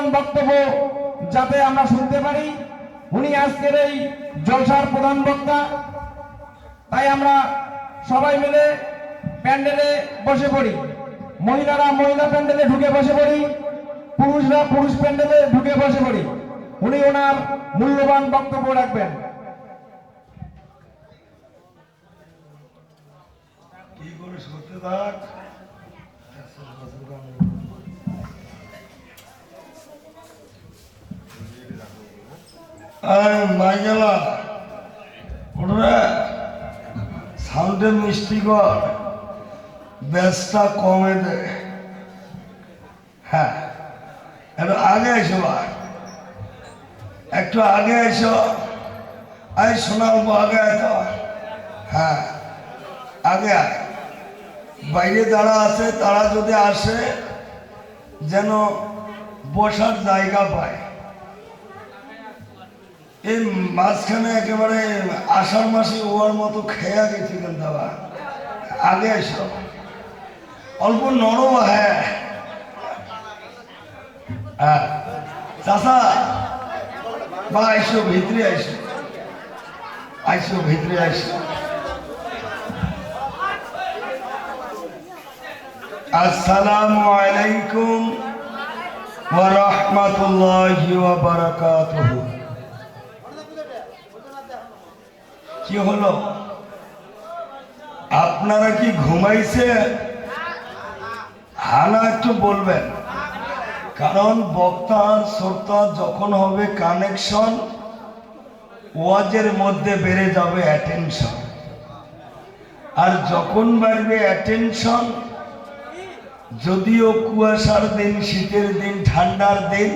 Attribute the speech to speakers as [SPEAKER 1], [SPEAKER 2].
[SPEAKER 1] মূল্যবান বক্তব্য যাতে আমরা শুনতে পারি। উনি আজকের এই জলসার প্রধান বক্তা, তাই আমরা সবাই মিলে প্যান্ডেলে বসে পড়ি। মহিলারা মহিলা প্যান্ডেলে ঢুকে বসে পড়ি, পুরুষরা পুরুষ প্যান্ডেলে ঢুকে বসে পড়ি। উনি ওনার মূল্যবান বক্তব্য রাখবেন।
[SPEAKER 2] কি করে সত্যি থাক মাইগেলা ওটা সাউন্ডে মিষ্টি কর, ব্যাসটা কমে দে। হ্যাঁ, একটু আগে এসো, একটু আগে এসো। আই শোনাবো আগে তো। হ্যাঁ, আগে আয়। বাইরে যারা আছে তারা যদি আসে যেন বসার জায়গা পায়। এই মাঝখানে একেবারে আষাঢ় মাসে ওয়ার মতো খেয়া গেছি কিন্তু আগে এসো, অল্প নরম। হ্যাঁ হ্যাঁ চাষা বা আইসো ভিতরে, আইসো আইসো ভিতরে, আইসো। আসসালামু আলাইকুম ওয়া রাহমাতুল্লাহি ওয়া বারাকাতুহু। কি হলো, আপনারা কি ঘুমাইছে? হানা একটু বলবেন, কারণ বক্তার শ্রোতা যখন হবে কানেকশন, ওয়াজের মধ্যে বেড়ে যাবে অ্যাটেনশন, আর যখন বাড়বে অ্যাটেনশন, যদিও কুয়াশার দিন, শীতের দিন, ঠান্ডার দিন,